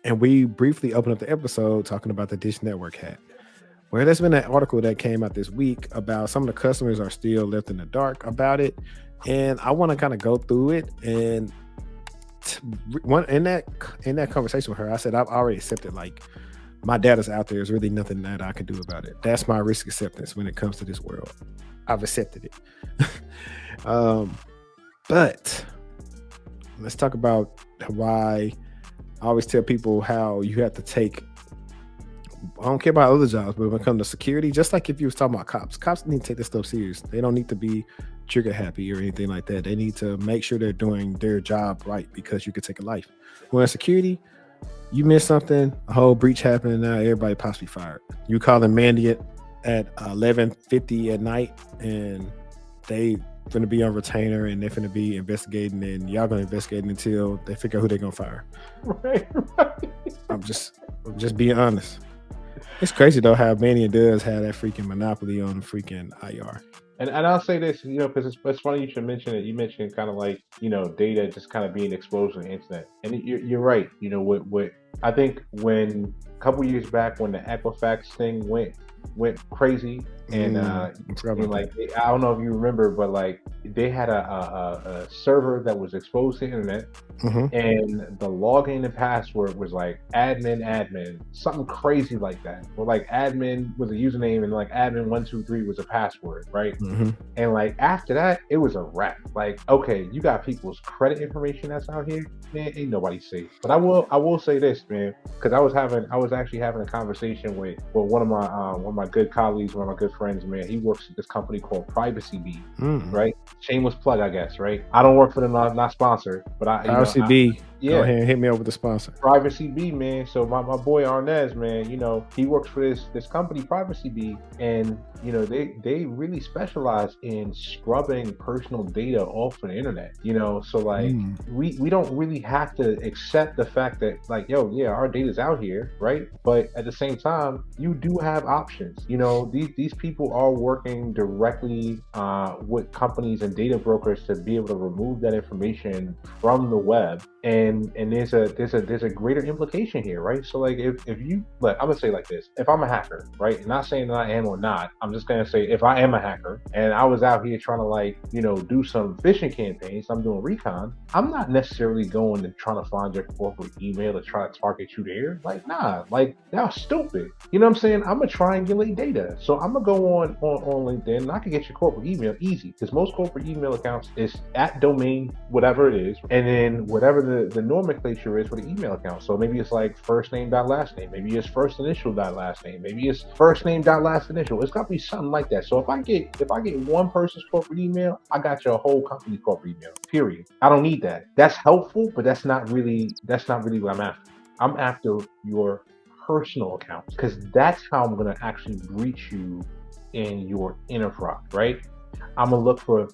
And we briefly opened up the episode talking about the Dish Network hack. Well, there's been an article that came out this week about some of the customers are still left in the dark about it. And I want to kind of go through it. And one in that conversation with her, I said I've already accepted, like, my data's out there. There's really nothing that I can do about it. That's my risk acceptance when it comes to this world. I've accepted it. um, but let's talk about why I always tell people how you have to take. I don't care about other jobs, but when it comes to security, just like if you was talking about cops need to take this stuff serious. They don't need to be trigger happy or anything like that. They need to make sure they're doing their job right, because you could take a life. When security, you miss something, a whole breach happened, and now everybody possibly fired. You call them Mandy at 11:50 at night, and they gonna be on retainer, and they're gonna be investigating, and y'all gonna investigate until they figure out who they're gonna fire. Right. I'm just being honest. It's crazy though how Manny does have that freaking monopoly on the freaking IR. And I'll say this, because it's funny you should mention it. You mentioned kind of like, data just kind of being exposed on the internet. And you're right. What I think when a couple years back when the Equifax thing went crazy, and I don't know if you remember, but like they had a server that was exposed to the internet, and the login and password was like admin, something crazy like that. Or like admin was a username and like admin123 was a password, right? And like after that, it was a wrap. Like, okay, you got people's credit information that's out here, man, ain't nobody safe. But I will say this, man, because I was actually having a conversation with one of my good colleagues, one of my good friends, man. He works at this company called Privacy Bee, right? Shameless plug, I guess, right? I don't work for them, not sponsored, but Privacy Bee. Yeah. Go ahead and hit me up with the sponsor. Privacy Bee, man. So my boy Arnez, man, he works for this company, Privacy Bee, and they really specialize in scrubbing personal data off of the internet. So like we don't really have to accept the fact that like, our data's out here, right? But at the same time, you do have options. These people are working directly with companies and data brokers to be able to remove that information from the web. And there's a greater implication here, right? So like if you, I'm gonna say like this: if I'm a hacker, right, and not saying that I am or not, I'm just gonna say if I am a hacker and I was out here trying to do some phishing campaigns, I'm doing recon, I'm not necessarily going and trying to find your corporate email to try to target you there. Like, nah, like that's stupid. You know what I'm saying? I'm gonna triangulate data, so I'm gonna go on LinkedIn and I can get your corporate email easy, because most corporate email accounts is at domain whatever it is, and then whatever the nomenclature is for the email account. So maybe it's like first name dot last name, maybe it's first initial dot last name, maybe it's first name dot last initial. It's got to be something like that. So if I get one person's corporate email, I got your whole company corporate email. Period. I don't need that. That's helpful, but that's not really what I'm after. I'm after your personal accounts, because that's how I'm going to actually breach you in your enterprise, right? I'm going to look for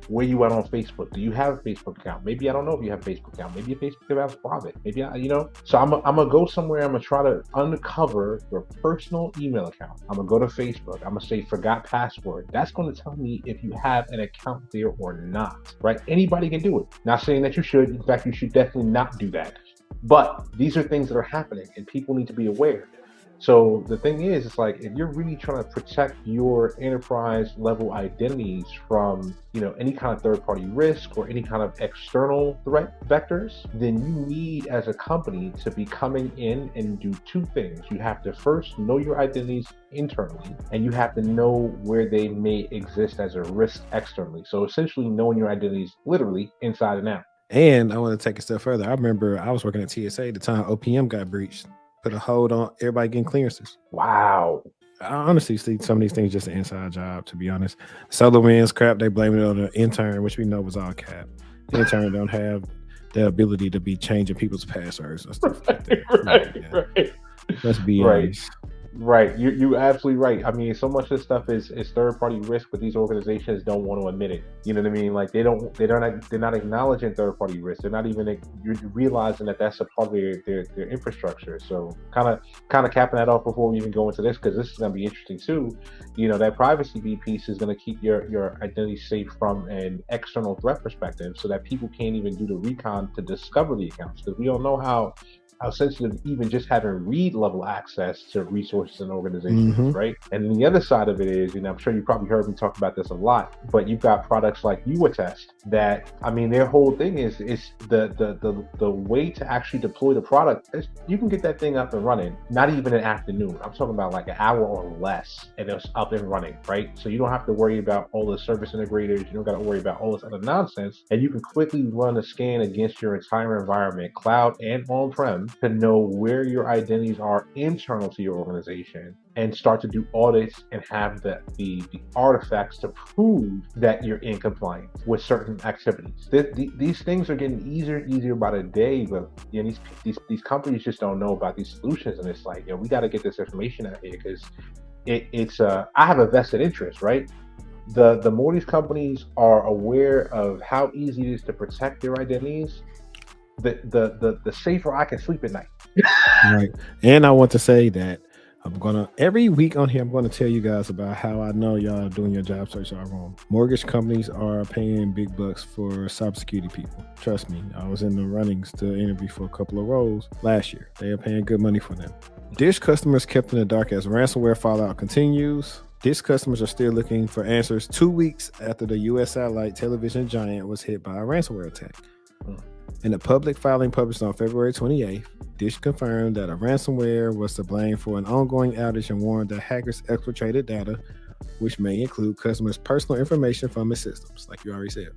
where you at on Facebook. Do you have a Facebook account? Maybe I don't know if you have a Facebook account. Maybe your Facebook account is private. Maybe So I'm gonna go somewhere. I'm gonna try to uncover your personal email account. I'm gonna go to Facebook. I'm gonna say forgot password. That's gonna tell me if you have an account there or not. Right? Anybody can do it. Not saying that you should. In fact, you should definitely not do that. But these are things that are happening, and people need to be aware. So the thing is, it's like if you're really trying to protect your enterprise level identities from, any kind of third party risk or any kind of external threat vectors, then you need as a company to be coming in and do two things. You have to first know your identities internally, and you have to know where they may exist as a risk externally. So essentially knowing your identities literally inside and out. And I want to take a step further. I remember I was working at TSA at the time OPM got breached. Put a hold on everybody getting clearances. Wow. I honestly see some of these things just an inside job, to be honest. SolarWinds crap, they blame it on the intern, which we know was all cap. The intern don't have the ability to be changing people's passwords and stuff like that. Right. Let's be honest. Right. You absolutely right. I mean, so much of this stuff is third party risk, but these organizations don't want to admit it. You know what I mean? Like they're not acknowledging third party risk. They're not even realizing that that's a part of their infrastructure. So kind of capping that off before we even go into this, because this is going to be interesting too. That Privacy Bee piece is going to keep your identity safe from an external threat perspective, so that people can't even do the recon to discover the accounts, because we all know how how sensitive even just having read level access to resources and organizations Hmm. is, right? And the other side of it is, I'm sure you probably heard me talk about this a lot, but you've got products like UAttest that, I mean, their whole thing is the way to actually deploy the product is you can get that thing up and running, not even an afternoon. I'm talking about like an hour or less, and it's up and running, right? So you don't have to worry about all the service integrators. You don't got to worry about all this other nonsense, and you can quickly run a scan against your entire environment, cloud and on-prem, to know where your identities are internal to your organization and start to do audits and have the artifacts to prove that you're in compliance with certain activities. These things are getting easier and easier by the day, but these companies just don't know about these solutions, and it's like, we got to get this information out here because it's I have a vested interest, right? The more these companies are aware of how easy it is to protect their identities, the safer I can sleep at night. Right. And I want to say that every week on here, I'm gonna tell you guys about how I know y'all are doing your job search are wrong. Mortgage companies are paying big bucks for cybersecurity people. Trust me, I was in the runnings to interview for a couple of roles last year. They are paying good money for them. Dish customers kept in the dark as ransomware fallout continues. Dish customers are still looking for answers 2 weeks after the U.S. satellite television giant was hit by a ransomware attack. In a public filing published on February 28th, Dish confirmed that a ransomware was to blame for an ongoing outage and warned that hackers exfiltrated data, which may include customers' personal information from its systems, like you already said.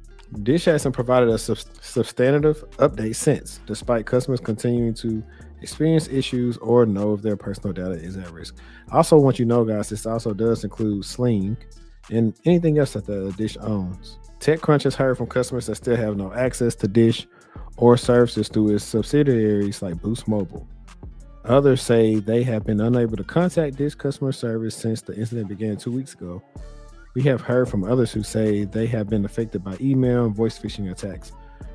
Dish hasn't provided a substantive update since, despite customers continuing to experience issues or know if their personal data is at risk. I also want you to know, guys, this also does include Sling and anything else that the Dish owns. TechCrunch has heard from customers that still have no access to Dish or services through its subsidiaries like Boost Mobile. Others say they have been unable to contact Dish customer service since the incident began 2 weeks ago. We have heard from others who say they have been affected by email and voice phishing attacks.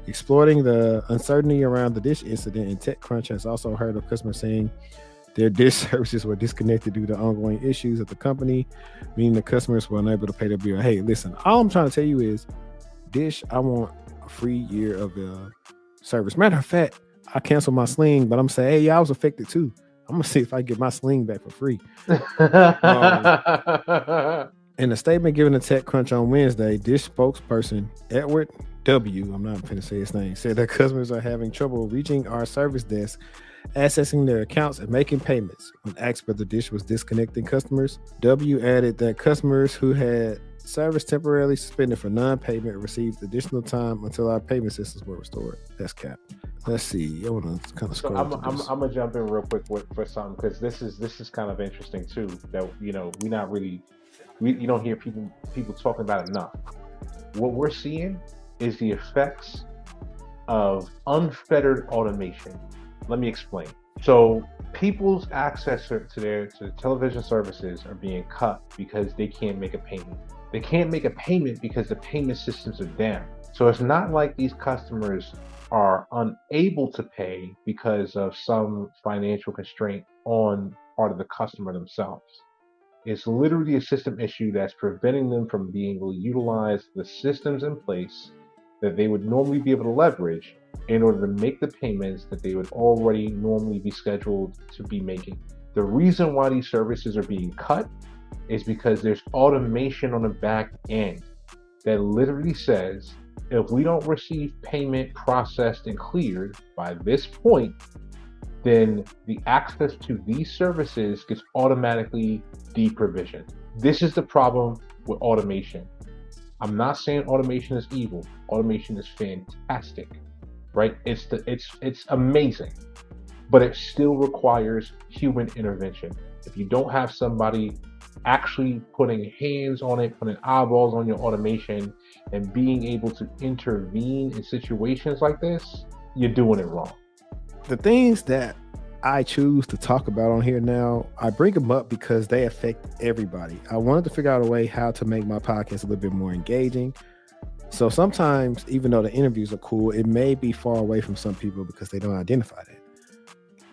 Exploiting the uncertainty around the Dish incident, and TechCrunch has also heard of customers saying their Dish services were disconnected due to ongoing issues at the company, meaning the customers were unable to pay their bill. Hey, listen, all I'm trying to tell you is, Dish, I want a free year of service. Matter of fact, I canceled my Sling, but I'm saying, hey, yeah, I was affected too. I'm gonna see if I can get my Sling back for free. In a statement given to TechCrunch on Wednesday, Dish spokesperson Edward W., I'm not going to say his name, said that customers are having trouble reaching our service desk, accessing their accounts, and making payments. When asked whether Dish was disconnecting customers, W added that customers who had service temporarily suspended for non-payment received additional time until our payment systems were restored. That's cap. Let's see. I want to kind of So scroll I'm through I'm this. I'm gonna jump in real quick for something because this is kind of interesting too. That we not really you don't hear people talking about enough. What we're seeing is the effects of unfettered automation. Let me explain. So people's access to television services are being cut because they can't make a payment. They can't make a payment because the payment systems are down. So it's not like these customers are unable to pay because of some financial constraint on part of the customer themselves. It's literally a system issue that's preventing them from being able to utilize the systems in place that they would normally be able to leverage in order to make the payments that they would already normally be scheduled to be making. The reason why these services are being cut is because there's automation on the back end that literally says if we don't receive payment processed and cleared by this point, then the access to these services gets automatically deprovisioned. This is the problem with automation. I'm not saying automation is evil. Automation is fantastic, right? It's amazing, but it still requires human intervention. If you don't have somebody actually putting hands on it, putting eyeballs on your automation, and being able to intervene in situations like this, you're doing it wrong. The things that I choose to talk about on here now, I bring them up because they affect everybody. I wanted to figure out a way how to make my podcast a little bit more engaging. So sometimes, even though the interviews are cool, it may be far away from some people because they don't identify that.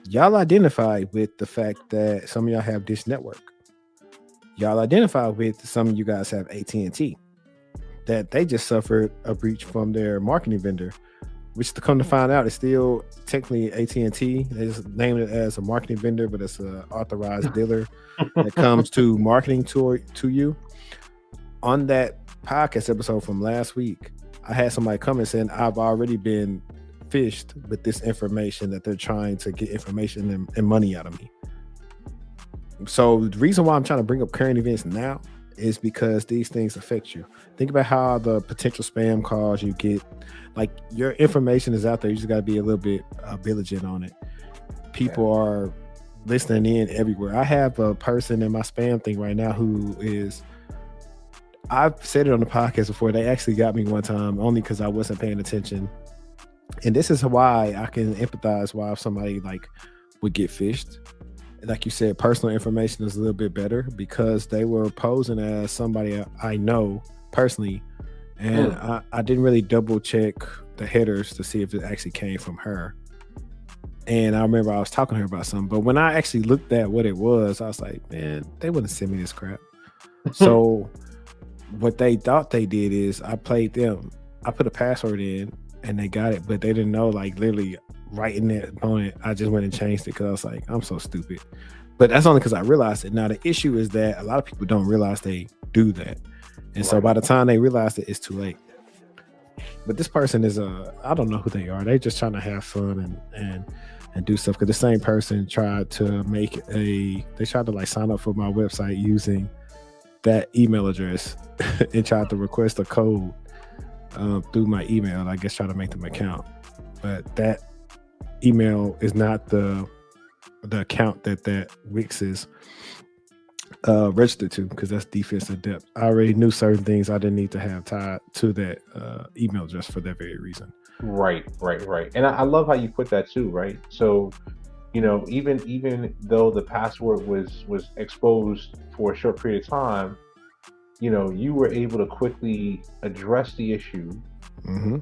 Y'all identify with the fact that some of y'all have Dish Network. Y'all identify with some of you guys have AT&T, that they just suffered a breach from their marketing vendor. which to come to find out, it's still technically AT&T. They just named it as a marketing vendor, but it's an authorized dealer that comes to marketing to you. On that podcast episode from last week, I had somebody come and saying I've already been fished with this information that they're trying to get information and money out of me. So the reason why I'm trying to bring up current events now is because these things affect you. Think about how the potential spam calls you get, like your information is out there. You just got to be a little bit vigilant on it. People are listening in everywhere. I have a person in my spam thing right now who is, I've said it on the podcast before, they actually got me one time only because I wasn't paying attention. And this is why I can empathize why if somebody like would get phished. Like you said, personal information is a little bit better because they were posing as somebody I know personally. And I didn't really double check the headers to see if it actually came from her. And I remember I was talking to her about something, but when I actually looked at what it was, I was like, man, they wouldn't send me this crap. So what they thought they did is I played them. I put a password in and they got it, but they didn't know, like literally right in that moment, I just went and changed it because I was like, I'm so stupid. But that's only because I realized it. Now, the issue is that a lot of people don't realize they do that. And so by the time they realize it, it's too late. But this person is I don't know who they are. They just trying to have fun and do stuff. Because the same person tried to they tried to like sign up for my website using that email address and tried to request a code through my email. And I guess try to make them account. But that email is not the account that Wix is registered to, because that's defensive depth. I already knew certain things I didn't need to have tied to that email just for that very reason. Right. And I love how you put that too, right? So, you know, even though the password was exposed for a short period of time, you know, you were able to quickly address the issue.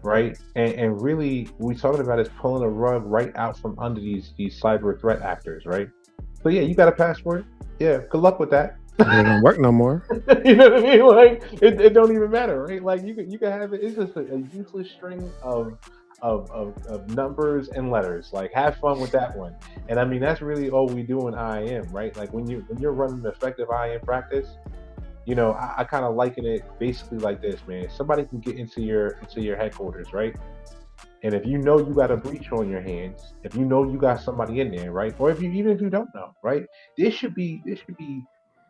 Right. And really what we're talking about is pulling a rug right out from under these cyber threat actors, right? So yeah, you got a password. Yeah, good luck with that. It don't work no more. You know what I mean? Like it don't even matter, right? Like you can have it. It's just a useless string of numbers and letters. Like have fun with that one. And I mean that's really all we do in IAM, right? Like when you're running an effective IAM practice, you know, I kind of liken it basically like this, man. Somebody can get into your headquarters, right? And if you know you got a breach on your hands, if you know you got somebody in there, right? Or even if you don't know, right? There should be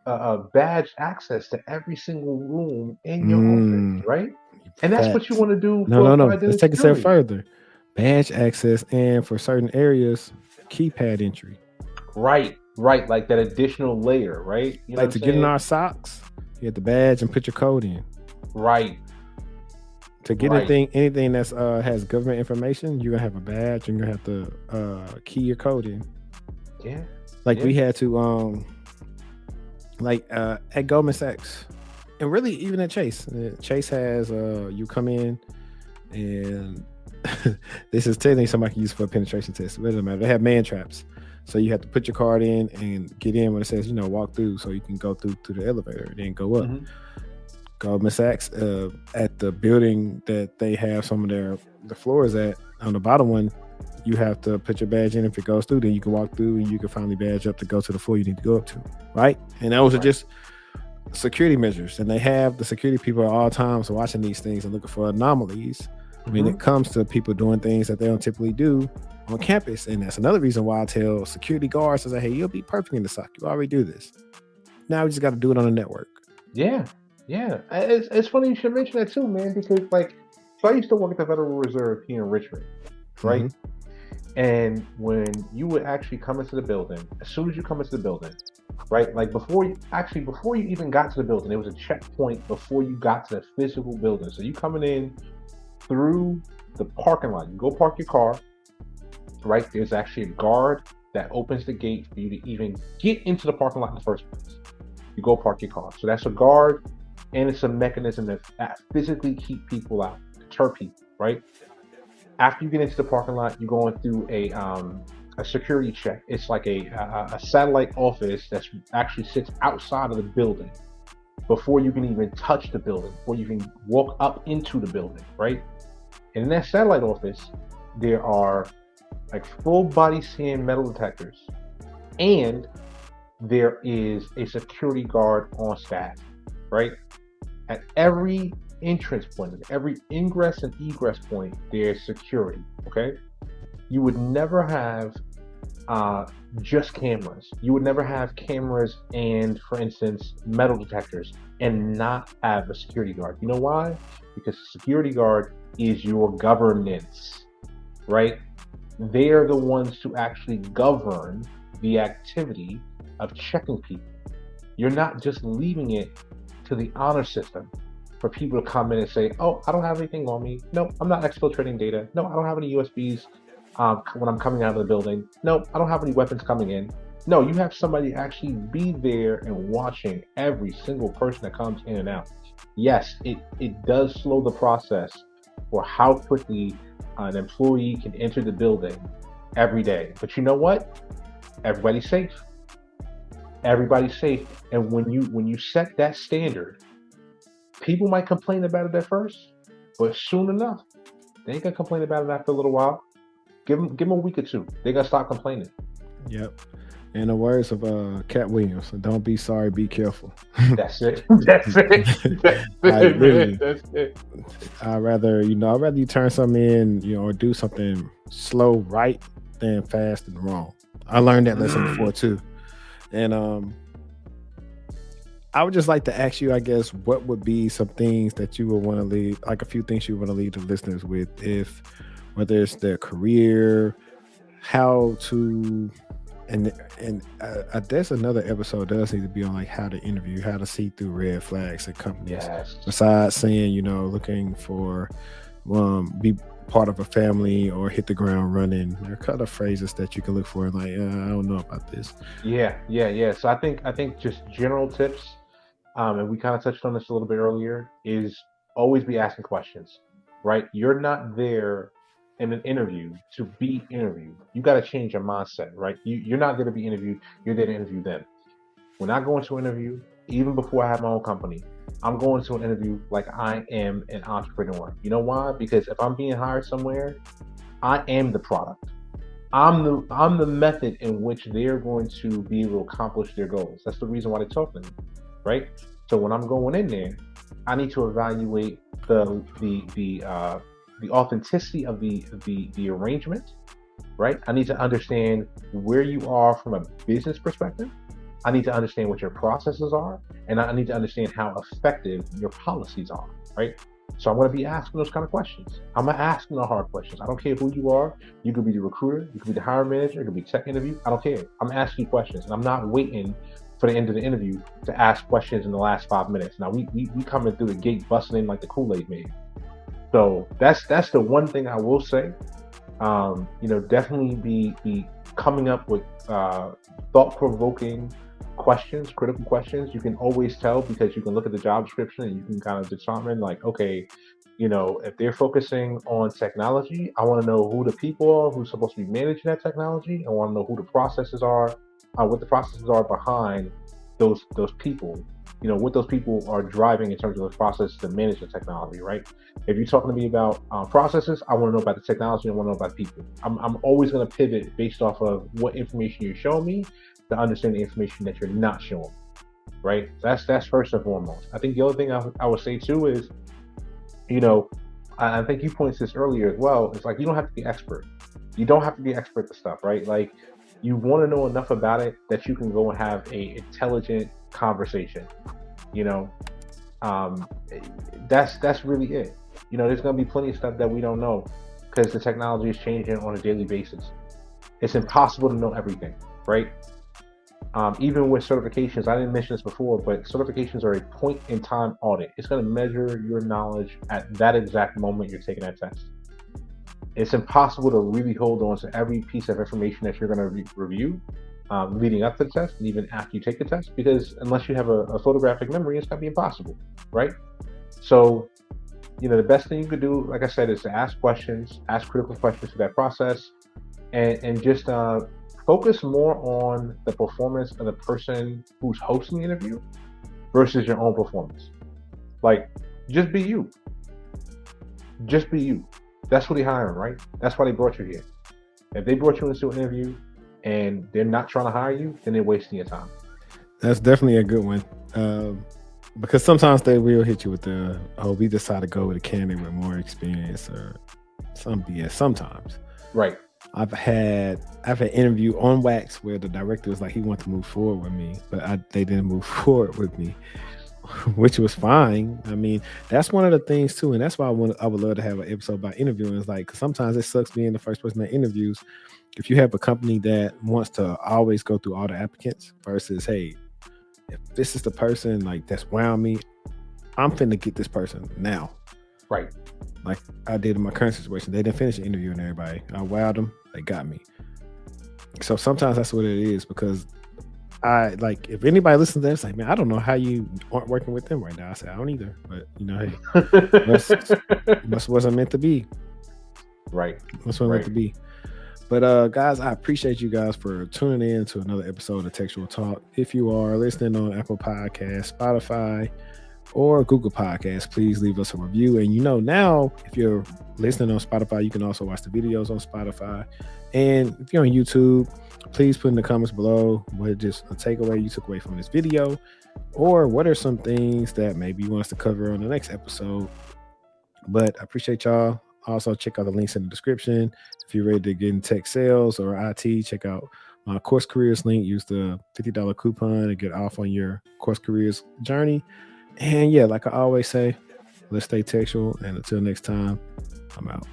a badge access to every single room in your office, right? And that's what you want to do No. identity Let's take it a step security. further. Badge access, and for certain areas, keypad entry. Right. Like that additional layer, right? You know like to get in our socks, you have the badge and put your code in. Right. To get anything that's has government information, you're gonna have a badge and you're gonna have to key your code in. Yeah. We had to at Goldman Sachs, and really even at Chase. Chase has you come in and this is technically somebody can use for a penetration test. It doesn't matter. They have man traps. So you have to put your card in and get in when it says, walk through, so you can go through to the elevator and then go up. Goldman Sachs, at the building that they have some of the floors at, on the bottom one, you have to put your badge in. If it goes through, then you can walk through and you can finally badge up to go to the floor you need to go up to, right? And those are just security measures. And they have the security people at all times watching these things and looking for anomalies when it comes to people doing things that they don't typically do on campus. And that's another reason why I tell security guards, I say, hey, you'll be perfect in the SOC. You already do this. Now we just got to do it on the network. Yeah. It's funny you should mention that too, man, because so I used to work at the Federal Reserve here in Richmond, right? And when you would actually come into the building, as soon as you come into the building, right? Like before you even got to the building, there was a checkpoint before you got to the physical building. So you coming in through the parking lot, you go park your car, right? There's actually a guard that opens the gate for you to even get into the parking lot in the first place. You go park your car. So that's a guard, and it's a mechanism that physically keep people out, deter people, right? After you get into the parking lot, you're going through a security check. It's like a satellite office that actually sits outside of the building before you can even touch the building, before you can walk up into the building, right? And in that satellite office, there are like full body scan metal detectors, and there is a security guard on staff, right? At every entrance point, at every ingress and egress point, there's security. Okay, you would never have uh, just cameras. You would never have cameras and, for instance, metal detectors and not have a security guard. You know why? Because the security guard is your governance, right? They're the ones to actually govern the activity of checking people. You're not just leaving it to the honor system for people to come in and say, "Oh, I don't have anything on me. No, I'm not exfiltrating data. No, I don't have any USBs when I'm coming out of the building. No, I don't have any weapons coming in." No, you have somebody actually be there and watching every single person that comes in and out. Yes, it does slow the process for how quickly an employee can enter the building every day. But you know what? Everybody's safe. Everybody's safe. And when you set that standard, people might complain about it at first, but soon enough, they ain't gonna complain about it after a little while. Give them a week or two. They're gonna stop complaining. Yep. In the words of Cat Williams, don't be sorry, be careful. That's it. That's it. That's Like it, man. literally, That's it. I'd rather you turn something in, or do something slow right than fast and wrong. I learned that lesson before too. And I would just like to ask you, I guess, what would be some things that you would want to leave, like a few things you want to leave the listeners with, if whether it's their career, how to, and I guess another episode does need to be on like how to interview, how to see through red flags at companies. Yes. Besides saying, looking for be part of a family or hit the ground running, there are kind of phrases that you can look for, like, I don't know about this. Yeah. So I think just general tips, and we kind of touched on this a little bit earlier, is always be asking questions, right? You're not there in an interview to be interviewed. You got to change your mindset, right? You're not there to be interviewed. You're there to interview them. When I go into an interview, even before I have my own company, I'm going to an interview like I am an entrepreneur. You know why? Because if I'm being hired somewhere, I am the product. I'm the method in which they're going to be able to accomplish their goals. That's the reason why they're talking to me, right? So when I'm going in there, I need to evaluate the authenticity of the arrangement, right? I need to understand where you are from a business perspective. I need to understand what your processes are, and I need to understand how effective your policies are, right? So I'm going to be asking those kind of questions. I'm going to ask them the hard questions. I don't care who you are. You could be the recruiter, you could be the hiring manager, it could be tech interview. I don't care. I'm asking you questions, and I'm not waiting for the end of the interview to ask questions in the last 5 minutes. Now we coming through the gate busting in like the Kool-Aid man. So that's the one thing I will say. Definitely be coming up with thought-provoking questions, critical questions. You can always tell because you can look at the job description and you can kind of determine, like, okay, if they're focusing on technology, I want to know who the people are who's supposed to be managing that technology. I want to know who the processes are, what the processes are behind those people. What those people are driving in terms of the process to manage the technology, right? If you're talking to me about processes, I want to know about the technology. I want to know about people. I'm always going to pivot based off of what information you're showing me to understand the information that you're not showing, right? That's first and foremost. I think the other thing I would say too is, I think you pointed this earlier as well. It's like you don't have to be expert. You don't have to be expert at stuff, right? Like you want to know enough about it that you can go and have a intelligent conversation. That's really it. There's going to be plenty of stuff that we don't know because the technology is changing on a daily basis. It's impossible to know everything, right? Even with certifications, I didn't mention this before, but certifications are a point in time audit. It's going to measure your knowledge at that exact moment you're taking that test. It's impossible to really hold on to every piece of information that you're going to review leading up to the test and even after you take the test, because unless you have a photographic memory, it's going to be impossible, right? So, the best thing you could do, like I said, is to ask questions, ask critical questions to that process, and just focus more on the performance of the person who's hosting the interview versus your own performance. Like, just be you. Just be you. That's what they hiring, right? That's why they brought you here. If they brought you into an interview and they're not trying to hire you, then they're wasting your time. That's definitely a good one. Because sometimes they will hit you with the, oh, we decided to go with a candidate with more experience or some BS sometimes. Right. I've had interview on wax where the director was like he wanted to move forward with me, but they didn't move forward with me, which was fine. I mean, that's one of the things too, and that's why I would love to have an episode about interviewing. Is like 'cause sometimes it sucks being the first person that interviews. If you have a company that wants to always go through all the applicants versus, hey, if this is the person like that's wound me, I'm finna get this person now. Right. Like I did in my current situation. They didn't finish interviewing everybody. I wowed them, they got me. So sometimes that's what it is because I like if anybody listens to this, like, man, I don't know how you aren't working with them right now. I say I don't either, but hey, must wasn't meant to be. Right. Must wasn't meant to be. But guys, I appreciate you guys for tuning in to another episode of Textual Talk. If you are listening on Apple Podcasts, Spotify, or Google Podcasts, please leave us a review. And now, if you're listening on Spotify, you can also watch the videos on Spotify. And if you're on YouTube, please put in the comments below what just a takeaway you took away from this video, or what are some things that maybe you want us to cover on the next episode. But I appreciate y'all. Also, check out the links in the description. If you're ready to get in tech sales or IT, check out my course careers link. Use the $50 coupon to get off on your course careers journey. And yeah, like I always say, let's stay textual. And until next time, I'm out.